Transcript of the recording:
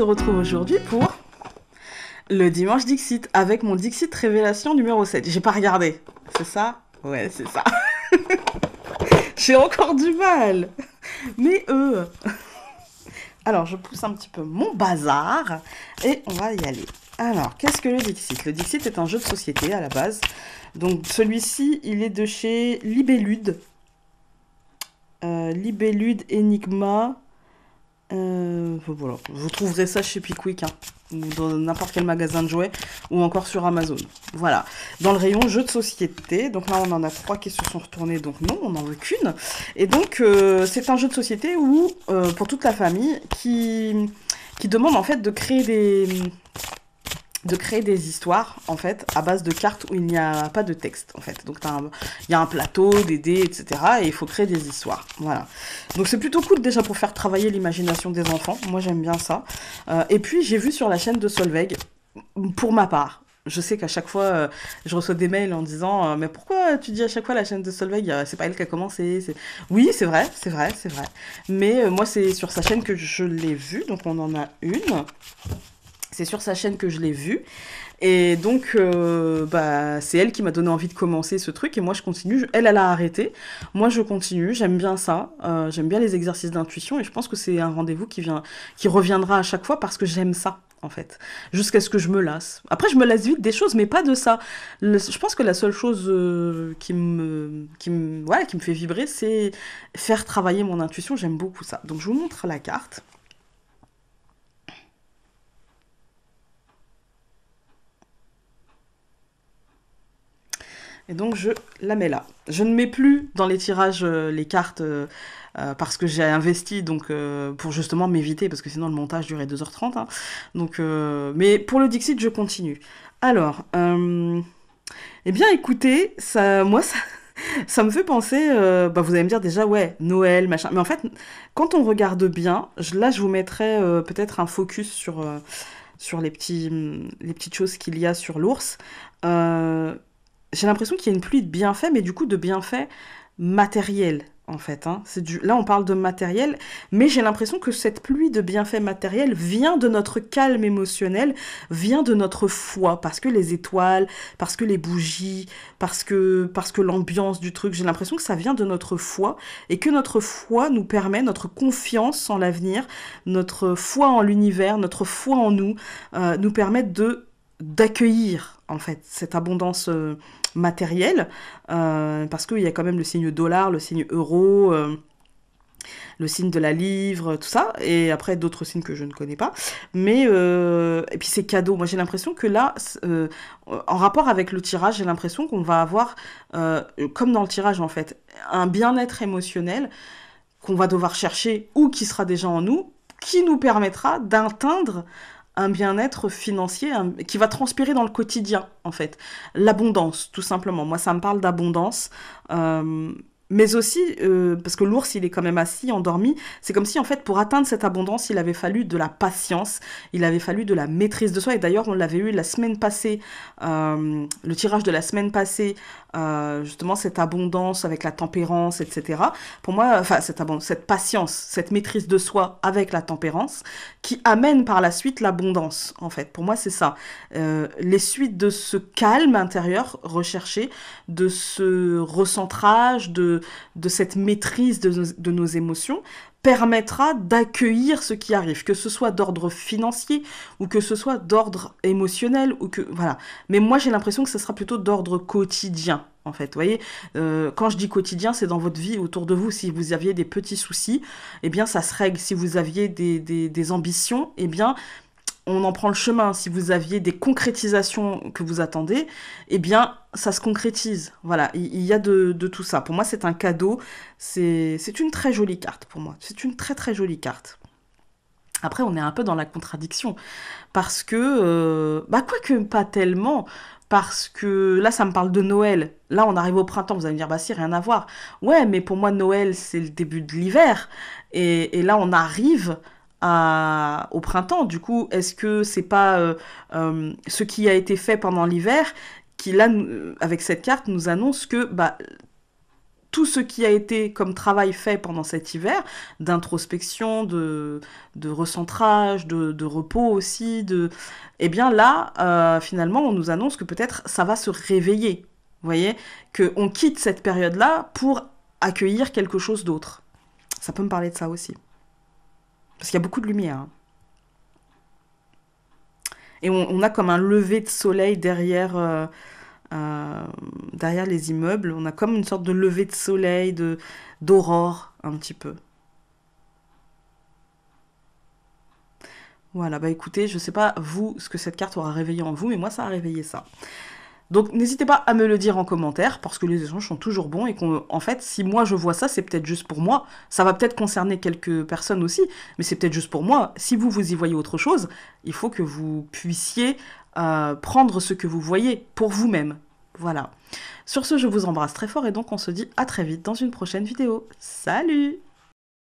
se retrouve aujourd'hui pour le dimanche Dixit avec mon Dixit révélation numéro 7. J'ai pas regardé. C'est ça? Ouais, c'est ça. J'ai encore du mal. Mais Alors, je pousse un petit peu mon bazar et on va y aller. Alors, qu'est-ce que le Dixit? Le Dixit est un jeu de société à la base. Donc, celui-ci, il est de chez Libellude. Libellude Enigma. Voilà. Vous trouverez ça chez Pickwick, hein, ou dans n'importe quel magasin de jouets, ou encore sur Amazon. Voilà. Dans le rayon jeux de société. Donc là, on en a 3 qui se sont retournés, donc non, on n'en veut qu'une. Et donc, c'est un jeu de société où, pour toute la famille, qui demande en fait de créer des histoires, en fait, à base de cartes où il n'y a pas de texte, en fait. Donc, il y a un plateau, des dés, etc. Et il faut créer des histoires. Voilà. Donc, c'est plutôt cool, déjà, pour faire travailler l'imagination des enfants. Moi, j'aime bien ça. Et puis, j'ai vu sur la chaîne de Solveig, pour ma part, je sais qu'à chaque fois, je reçois des mails en disant mais pourquoi tu dis à chaque fois la chaîne de Solveig, c'est pas elle qui a commencé. Oui, c'est vrai, c'est vrai, c'est vrai. Mais moi, c'est sur sa chaîne que je l'ai vu, donc on en a une. C'est sur sa chaîne que je l'ai vue. Et donc, c'est elle qui m'a donné envie de commencer ce truc. Et moi, je continue. Elle a arrêté. Moi, je continue. J'aime bien ça. J'aime bien les exercices d'intuition. Et je pense que c'est un rendez-vous qui reviendra à chaque fois parce que j'aime ça, en fait. Jusqu'à ce que je me lasse. Après, je me lasse vite des choses, mais pas de ça. Je pense que la seule chose qui me fait vibrer, c'est faire travailler mon intuition. J'aime beaucoup ça. Donc, je vous montre la carte. Et donc, je la mets là. Je ne mets plus dans les tirages les cartes parce que j'ai investi donc, pour justement m'éviter, parce que sinon le montage durait 2h30. Hein. Donc, mais pour le Dixit, je continue. Alors, eh bien écoutez, ça me fait penser, vous allez me dire déjà, ouais, Noël, machin. Mais en fait, quand on regarde bien, là je vous mettrai peut-être un focus sur les petites choses qu'il y a sur l'ours. Euh, j'ai l'impression qu'il y a une pluie de bienfaits, mais du coup de bienfaits matériels, en fait. Hein. Là, on parle de matériel, mais j'ai l'impression que cette pluie de bienfaits matériels vient de notre calme émotionnel, vient de notre foi, parce que les étoiles, parce que les bougies, parce que l'ambiance du truc, j'ai l'impression que ça vient de notre foi, et que notre foi nous permet, notre confiance en l'avenir, notre foi en l'univers, notre foi en nous permettent d'accueillir en fait cette abondance matérielle parce qu'il y a quand même le signe dollar, le signe euro, le signe de la livre, tout ça, et après d'autres signes que je ne connais pas, mais et puis c'est cadeau. Moi j'ai l'impression que là, en rapport avec le tirage, j'ai l'impression qu'on va avoir, comme dans le tirage en fait, un bien-être émotionnel qu'on va devoir chercher ou qui sera déjà en nous, qui nous permettra d'atteindre un bien-être financier qui va transpirer dans le quotidien, en fait. L'abondance, tout simplement. Moi, ça me parle d'abondance. Mais aussi, parce que l'ours, il est quand même assis, endormi, c'est comme si, en fait, pour atteindre cette abondance, il avait fallu de la patience, il avait fallu de la maîtrise de soi, et d'ailleurs, on l'avait eu la semaine passée, le tirage de la semaine passée, justement, cette abondance avec la tempérance, etc. Pour moi, enfin, cette patience, cette maîtrise de soi avec la tempérance, qui amène par la suite l'abondance, en fait. Pour moi, c'est ça. Les suites de ce calme intérieur recherché, de ce recentrage, de cette maîtrise de nos émotions, permettra d'accueillir ce qui arrive, que ce soit d'ordre financier ou que ce soit d'ordre émotionnel ou que voilà. Mais moi j'ai l'impression que ce sera plutôt d'ordre quotidien. En fait, vous voyez, quand je dis quotidien, c'est dans votre vie autour de vous. Si vous aviez des petits soucis, eh bien ça se règle. Si vous aviez des ambitions, eh bien on en prend le chemin. Si vous aviez des concrétisations que vous attendez, eh bien, ça se concrétise. Voilà, il y a de tout ça. Pour moi, c'est un cadeau. C'est une très jolie carte pour moi. C'est une très très jolie carte. Après, on est un peu dans la contradiction. Parce que, quoique pas tellement, parce que là, ça me parle de Noël. Là, on arrive au printemps. Vous allez me dire, bah si, rien à voir. Ouais, mais pour moi, Noël, c'est le début de l'hiver. Et là, on arrive au printemps. Du coup, est-ce que c'est pas ce qui a été fait pendant l'hiver qui, là, avec cette carte, nous annonce que tout ce qui a été comme travail fait pendant cet hiver, d'introspection, de recentrage, de repos aussi, eh bien là, finalement, on nous annonce que peut-être ça va se réveiller. Vous voyez, qu'on quitte cette période-là pour accueillir quelque chose d'autre. Ça peut me parler de ça aussi. Parce qu'il y a beaucoup de lumière. Hein. Et on a comme un lever de soleil derrière les immeubles. On a comme une sorte de lever de soleil, d'aurore, un petit peu. Voilà, bah écoutez, je sais pas vous ce que cette carte aura réveillé en vous, mais moi ça a réveillé ça. Donc n'hésitez pas à me le dire en commentaire, parce que les échanges sont toujours bons, et qu'en fait, si moi je vois ça, c'est peut-être juste pour moi. Ça va peut-être concerner quelques personnes aussi, mais c'est peut-être juste pour moi. Si vous, vous y voyez autre chose, il faut que vous puissiez prendre ce que vous voyez pour vous-même. Voilà. Sur ce, je vous embrasse très fort, et donc on se dit à très vite dans une prochaine vidéo. Salut!